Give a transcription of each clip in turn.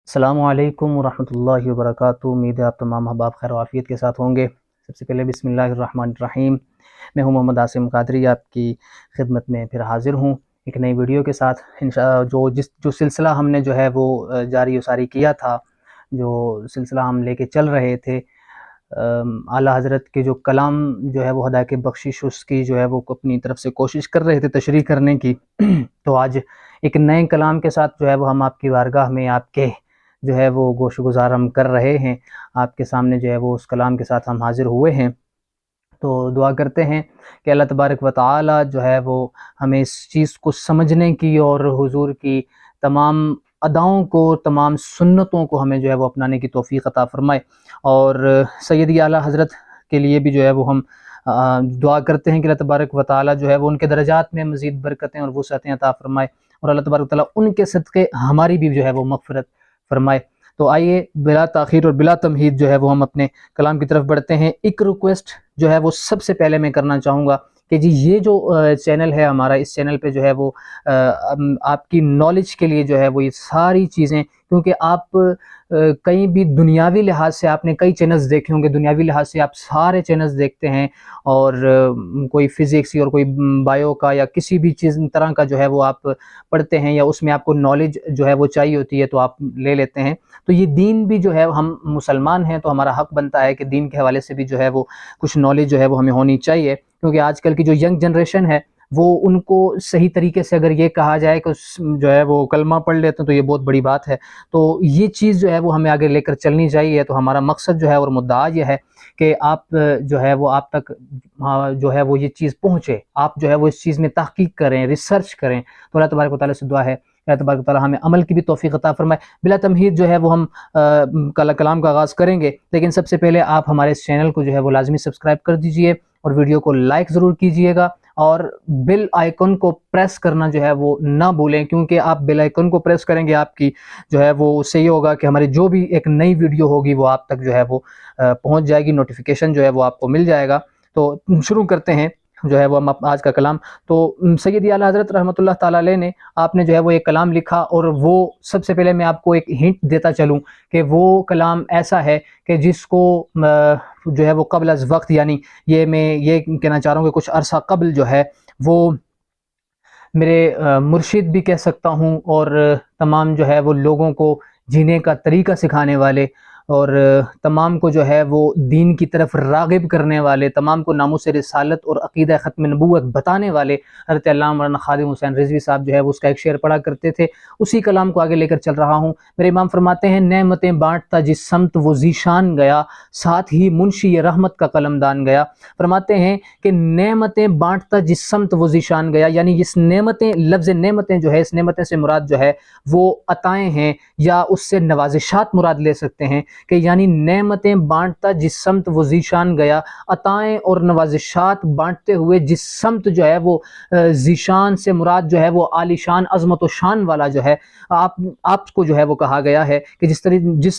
السلام علیکم ورحمۃ اللہ وبرکاتہ۔ امید ہے آپ تمام احباب خیر و عافیت کے ساتھ ہوں گے۔ سب سے پہلے بسم اللہ الرحمن الرحیم۔ میں ہوں محمد عاصم قادری، آپ کی خدمت میں پھر حاضر ہوں ایک نئی ویڈیو کے ساتھ۔ جو سلسلہ ہم نے جو ہے وہ جاری و ساری کیا تھا، جو سلسلہ ہم لے کے چل رہے تھے، اعلیٰ حضرت کے جو کلام جو ہے وہ ہدا کے بخشش، اس کی جو ہے وہ اپنی طرف سے کوشش کر رہے تھے تشریح کرنے کی۔ تو آج ایک نئے کلام کے ساتھ جو ہے وہ ہم آپ کی بارگاہ میں آپ کے جو ہے وہ گوش گزار ہم کر رہے ہیں، آپ کے سامنے جو ہے وہ اس کلام کے ساتھ ہم حاضر ہوئے ہیں۔ تو دعا کرتے ہیں کہ اللہ تبارک و تعالی جو ہے وہ ہمیں اس چیز کو سمجھنے کی اور حضور کی تمام اداؤں کو، تمام سنتوں کو ہمیں جو ہے وہ اپنانے کی توفیق عطا فرمائے۔ اور سیدی اعلیٰ حضرت کے لیے بھی جو ہے وہ ہم دعا کرتے ہیں کہ اللہ تبارک و تعالی جو ہے وہ ان کے درجات میں مزید برکتیں اور وسعتیں عطا فرمائے، اور اللہ تبارک و تعالی ان کے صدقے ہماری بھی جو ہے وہ مغفرت فرمائے۔ تو آئیے بلا تاخیر اور بلا تمہید جو ہے وہ ہم اپنے کلام کی طرف بڑھتے ہیں۔ ایک ریکویسٹ جو ہے وہ سب سے پہلے میں کرنا چاہوں گا کہ جی یہ جو چینل ہے ہمارا، اس چینل پہ جو ہے وہ آپ کی نالج کے لیے جو ہے وہ یہ ساری چیزیں، کیونکہ آپ کہیں بھی دنیاوی لحاظ سے آپ نے کئی چینلز دیکھے ہوں گے، دنیاوی لحاظ سے آپ سارے چینلز دیکھتے ہیں، اور کوئی فزکس اور کوئی بایو کا یا کسی بھی چیز طرح کا جو ہے وہ آپ پڑھتے ہیں، یا اس میں آپ کو نالج جو ہے وہ چاہیے ہوتی ہے تو آپ لے لیتے ہیں۔ تو یہ دین بھی جو ہے، ہم مسلمان ہیں تو ہمارا حق بنتا ہے کہ دین کے حوالے سے بھی جو ہے وہ کچھ نالج جو ہے وہ ہمیں ہونی چاہیے، کیونکہ آج کل کی جو ینگ جنریشن ہے وہ ان کو صحیح طریقے سے اگر یہ کہا جائے کہ جو ہے وہ کلمہ پڑھ لیتے ہیں تو یہ بہت بڑی بات ہے۔ تو یہ چیز جو ہے وہ ہمیں آگے لے کر چلنی چاہیے۔ تو ہمارا مقصد جو ہے اور مدعا یہ ہے کہ آپ جو ہے وہ آپ تک جو ہے وہ یہ چیز پہنچے، آپ جو ہے وہ اس چیز میں تحقیق کریں، ریسرچ کریں۔ تو اللہ تبارک و تعالیٰ سے دعا ہے اللہ تبارک و تعالیٰ ہمیں عمل کی بھی توفیق عطا فرمائے۔ بلا تمہید جو ہے وہ ہم کلام کا آغاز کریں گے، لیکن سب سے پہلے آپ ہمارے اس چینل کو جو ہے وہ لازمی سبسکرائب کر دیجئے، اور ویڈیو کو لائک ضرور کیجئے گا، اور بیل آئیکن کو پریس کرنا جو ہے وہ نہ بھولیں، کیونکہ آپ بیل آئیکن کو پریس کریں گے، آپ کی جو ہے وہ اس سے یہ ہوگا کہ ہماری جو بھی ایک نئی ویڈیو ہوگی وہ آپ تک جو ہے وہ پہنچ جائے گی، نوٹیفیکیشن جو ہے وہ آپ کو مل جائے گا۔ تو شروع کرتے ہیں جو ہے وہ ہم آج کا کلام۔ تو سیدی اعلیٰ حضرت رحمۃ اللہ تعالیٰ علیہ نے، آپ نے جو ہے وہ ایک کلام لکھا، اور وہ سب سے پہلے میں آپ کو ایک ہنٹ دیتا چلوں کہ وہ کلام ایسا ہے کہ جس کو جو ہے وہ قبل از وقت، یعنی یہ میں یہ کہنا چاہ رہا ہوں کہ کچھ عرصہ قبل جو ہے وہ میرے مرشد بھی کہہ سکتا ہوں، اور تمام جو ہے وہ لوگوں کو جینے کا طریقہ سکھانے والے، اور تمام کو جو ہے وہ دین کی طرف راغب کرنے والے، تمام کو ناموس رسالت اور عقیدہ ختم نبوت بتانے والے حضرت علامہ مولانا خادم حسین رضوی صاحب جو ہے وہ اس کا ایک شعر پڑھا کرتے تھے۔ اسی کلام کو آگے لے کر چل رہا ہوں۔ میرے امام فرماتے ہیں، نعمتیں بانٹتا جس سمت وہ ذیشان گیا، ساتھ ہی منشی رحمت کا قلمدان گیا۔ فرماتے ہیں کہ نعمتیں بانٹتا جس سمت وہ ذیشان گیا، یعنی اس نعمتیں، لفظ نعمتیں جو ہے، اس نعمتیں سے مراد جو ہے وہ عطائیں ہیں، یا اس سے نوازشات مراد لے سکتے ہیں، کہ یعنی نعمتیں بانٹتا جس سمت وہ ذیشان گیا، عطائیں اور نوازشات بانٹتے ہوئے جس سمت جو ہے وہ ذیشان سے مراد جو ہے وہ عالی شان، عظمت و شان والا جو ہے آپ کو جو ہے وہ کہا گیا ہے کہ جس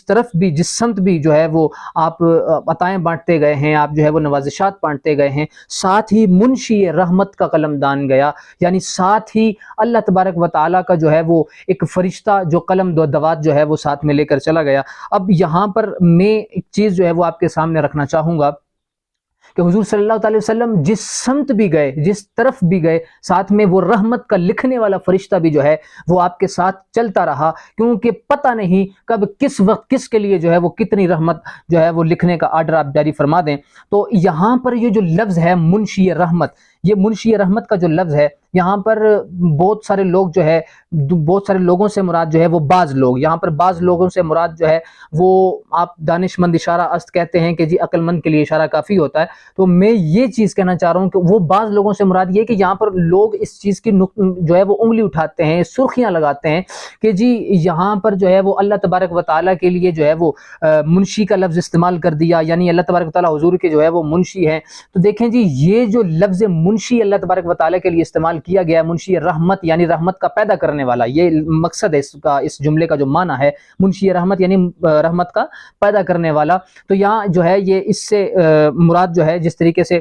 طرف بھی، جس سمت بھی جو ہے وہ آپ عطائیں بانٹتے گئے ہیں، آپ جو ہے وہ نوازشات بانٹتے گئے ہیں، ساتھ ہی منشی رحمت کا قلمدان گیا، یعنی ساتھ ہی اللہ تبارک و تعالیٰ کا جو ہے وہ ایک فرشتہ جو قلم دوات جو ہے وہ ساتھ میں لے کر چلا گیا۔ اب یہاں پر میں ایک چیز جو ہے وہ آپ کے سامنے رکھنا چاہوں گا کہ حضور صلی اللہ علیہ وسلم جس سمت بھی گئے، جس طرف بھی گئے، ساتھ میں وہ رحمت کا لکھنے والا فرشتہ بھی جو ہے وہ آپ کے ساتھ چلتا رہا، کیونکہ پتہ نہیں کب کس وقت کس کے لیے جو ہے وہ کتنی رحمت جو ہے وہ لکھنے کا آرڈر آپ جاری فرما دیں۔ تو یہاں پر یہ جو لفظ ہے منشی رحمت، یہ منشی رحمت کا جو لفظ ہے، یہاں پر بہت سارے لوگ جو ہے، بہت سارے لوگوں سے مراد جو ہے وہ بعض لوگ، یہاں پر بعض لوگوں سے مراد جو ہے وہ آپ دانش مند اشارہ است کہتے ہیں کہ جی عقل مند کے لیے اشارہ کافی ہوتا ہے۔ تو میں یہ چیز کہنا چاہ رہا ہوں کہ وہ بعض لوگوں سے مراد یہ کہ یہاں پر لوگ اس چیز کی جو ہے وہ انگلی اٹھاتے ہیں، سرخیاں لگاتے ہیں کہ جی یہاں پر جو ہے وہ اللہ تبارک و تعالیٰ کے لیے جو ہے وہ منشی کا لفظ استعمال کر دیا، یعنی اللہ تبارک و تعالیٰ حضور کے جو ہے وہ منشی ہیں۔ تو دیکھیں جی یہ جو لفظ منشی اللہ تبارک و تعالیٰ کے لیے استعمال کیا گیا ہے، منشی رحمت یعنی رحمت کا پیدا کرنے والا، یہ مقصد ہے اس جملے کا جو معنی ہے، منشی رحمت یعنی رحمت کا پیدا کرنے والا۔ تو یہاں جو ہے یہ اس سے مراد جو ہے، جس طریقے سے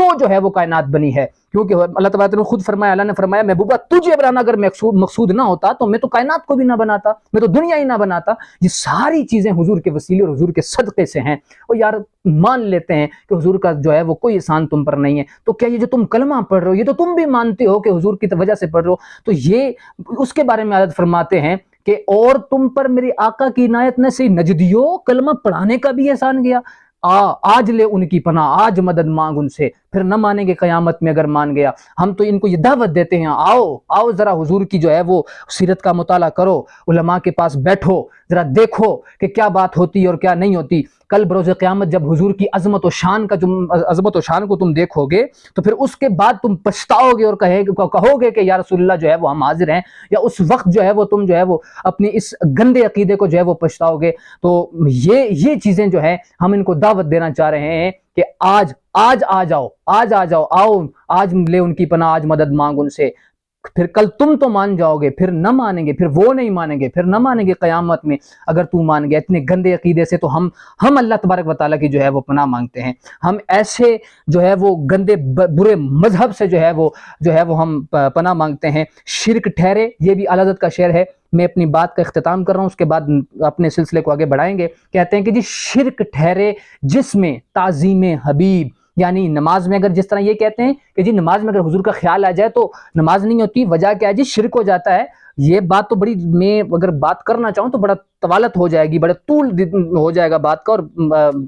تو جو ہے وہ کائنات بنی ہے، کیونکہ اللہ تبارک نے خود فرمایا، اللہ نے فرمایا محبوبہ تجھے بنانا اگر مقصود نہ ہوتا تو میں تو کائنات کو بھی نہ بناتا، میں تو دنیا ہی نہ بناتا۔ یہ ساری چیزیں حضور کے وسیلے اور حضور کے صدقے سے ہیں۔ اور یار مان لیتے ہیں کہ حضور کا جو ہے وہ کوئی احسان تم پر نہیں ہے، تو کیا یہ جو تم کلمہ پڑھ رہے ہو یہ تو تم بھی مانتے ہو کہ حضور کی وجہ سے پڑھ رہے ہو، تو یہ اس کے بارے میں حضرت فرماتے ہیں کہ اور تم پر میری آقا کی عنایت نے سے نجدیو کلمہ پڑھانے کا بھی احسان کیا، آج لے ان کی پناہ، آج مدد مانگ ان سے، پھر نہ مانیں گے قیامت میں اگر مان گیا۔ ہم تو ان کو یہ دعوت دیتے ہیں، آؤ ذرا حضور کی جو ہے وہ سیرت کا مطالعہ کرو، علماء کے پاس بیٹھو، ذرا دیکھو کہ کیا بات ہوتی اور کیا نہیں ہوتی۔ کل بروز قیامت جب حضور کی عظمت و شان کو تم دیکھو گے تو پھر اس کے بعد تم پچھتاؤ گے اور کہو گے کہ یا رسول اللہ جو ہے وہ ہم حاضر ہیں، یا اس وقت جو ہے وہ تم جو ہے وہ اپنی اس گندے عقیدے کو جو ہے وہ پچھتاؤ گے۔ تو یہ چیزیں جو ہے ہم ان کو دعوت دینا چاہ رہے ہیں کہ آج آ جاؤ، آؤ آج لے ان کی پناہ، آج مدد مانگ ان سے، پھر کل تم تو مان جاؤ گے، پھر نہ مانیں گے، پھر وہ نہیں مانیں گے، پھر نہ مانیں گے قیامت میں اگر تو مان گیا۔ اتنے گندے عقیدے سے تو ہم اللہ تبارک و تعالیٰ کی جو ہے وہ پناہ مانگتے ہیں۔ ہم ایسے جو ہے وہ گندے برے مذہب سے جو ہے وہ ہم پناہ مانگتے ہیں۔ شرک ٹھہرے، یہ بھی اعلی حضرت کا شعر ہے۔ میں اپنی بات کا اختتام کر رہا ہوں، اس کے بعد اپنے سلسلے کو آگے بڑھائیں گے۔ کہتے ہیں کہ جی شرک ٹھہرے جس میں تعظیم حبیب، یعنی نماز میں اگر جس طرح یہ کہتے ہیں کہ جی نماز میں اگر حضور کا خیال آ جائے تو نماز نہیں ہوتی، وجہ کیا ہے جی شرک ہو جاتا ہے۔ یہ بات تو بڑی، میں اگر بات کرنا چاہوں تو بڑا طوالت ہو جائے گی، بڑا طول ہو جائے گا بات کا، اور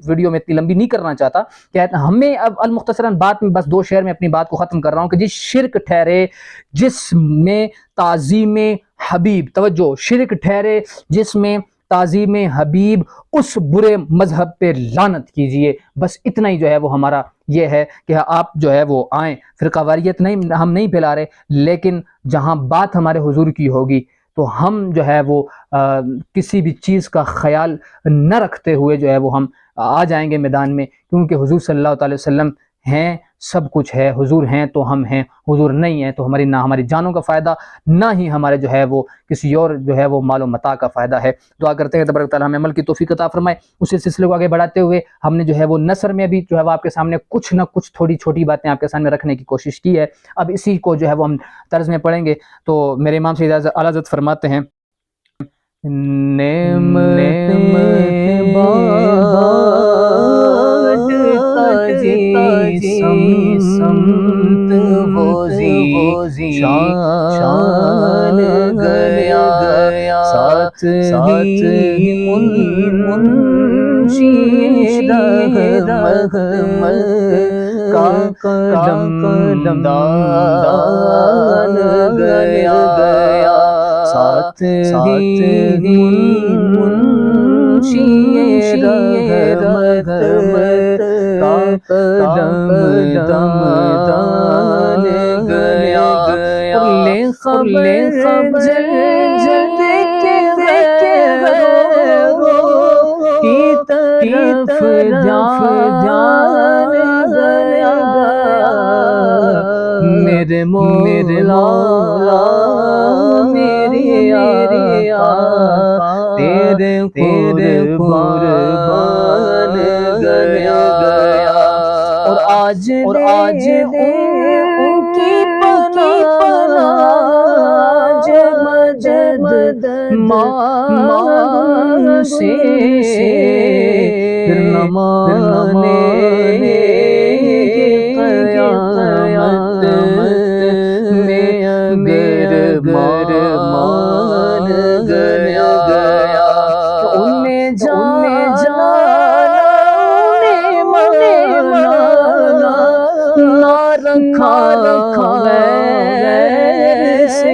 ویڈیو میں اتنی لمبی نہیں کرنا چاہتا۔ کہتے ہیں ہمیں اب المختصراً بات میں بس 2 شعر میں اپنی بات کو ختم کر رہا ہوں کہ جی شرک ٹھہرے جس میں تعظیم حبیب، توجہ، شرک ٹھہرے جس میں تعظیم حبیب، اس برے مذہب پہ لعنت کیجئے۔ بس اتنا ہی جو ہے وہ ہمارا یہ ہے کہ آپ جو ہے وہ آئیں، فرقہ واریت نہیں، ہم نہیں پھیلا رہے، لیکن جہاں بات ہمارے حضور کی ہوگی تو ہم جو ہے وہ کسی بھی چیز کا خیال نہ رکھتے ہوئے جو ہے وہ ہم آ جائیں گے میدان میں، کیونکہ حضور صلی اللہ علیہ وسلم ہیں، سب کچھ ہے، حضور ہیں تو ہم ہیں، حضور نہیں ہیں تو نہ ہماری جانوں کا فائدہ، نہ ہی ہمارے جو ہے وہ کسی اور جو ہے وہ مال و متاع کا فائدہ ہے۔ دعا کرتے ہیں تبارک تعالیٰ ہمیں عمل کی توفیق عطا فرمائے۔ اسی سلسلے کو آگے بڑھاتے ہوئے ہم نے جو ہے وہ نثر میں بھی جو ہے وہ آپ کے سامنے کچھ نہ کچھ تھوڑی چھوٹی باتیں آپ کے سامنے رکھنے کی کوشش کی ہے۔ اب اسی کو جو ہے وہ ہم طرز میں پڑھیں گے۔ تو میرے امام سید اعلیٰ حضرت فرماتے ہیں، سمت وزی شان گیا، ساتھ ہی منشی رحمت کا قلم دان گیا، ساتھ ہی منشی رحمت کا قلم دان گیا، خبر جلد کے غیروں کی طرف جان گیا، میرے مولا میری آقا تیرے قربان گیا، اور آج ان کی پناہ مدد مان سے نہ مانے قیامت میں میرے مان گیا، انہیں جانا نہ رکھا سے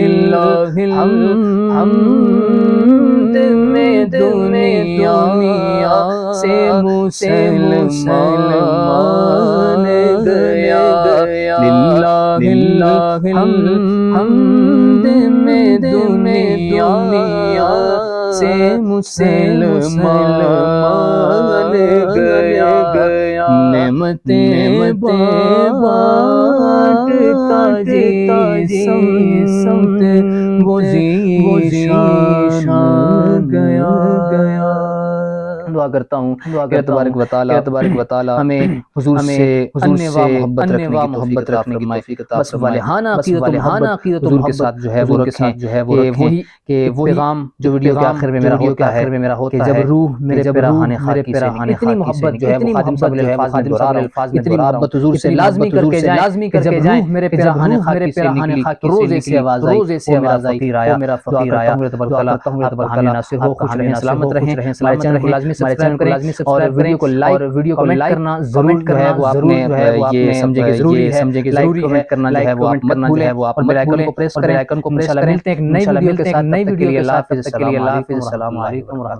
للہ الحمد میں دنیا سے مسلمان گیا، للہ الحمد میں دنیا سے مسلمان گیا، نعمتیں بانٹتا جی سمت وہ ذیشان گیا۔ دعا کرتا ہوں کہ تبارک و تعالی ہمیں حضور سے محبت رکھنے کی توفیق عطا فرمائے۔ والہانہ عقیدت و محبت حضور کے ساتھ جو ہے وہ رکھیں کہ پیغام جو ویڈیو کے آخر میں میرا ہوتا ہے کہ جب روح میرے پیراہن خاکی سے اتنی محبت جو ہے وہ خادم صاحب الفاظ میں دہرا رہا ہوں، اتنی محبت حضور سے لازمی کر کے جائیں میرے پیراہن خاکی سے نکلی روزے سے آواز آئی، میرا فقیر آیا، دعا کرتا ہوں آپ حامی ناصر ہو، خوش رہیں، سلامت رہیں، ہمارے چینل کو لازمی سبسکرائب کریں اور ویڈیو کو لائک کرنا ضرور جو ہے وہ آپ نے یہ سمجھے کہ ضروری ہے، لائک کمنٹ کرنا جو ہے وہ آپ مت بھولیں اور بیل آئیکن کو پریس کریں۔ انشاءاللہ ملتے ہیں ایک نئی ویڈیو کے ساتھ، تب تک کے لیے اللہ حافظ، السلام علیکم ورحمۃ اللہ۔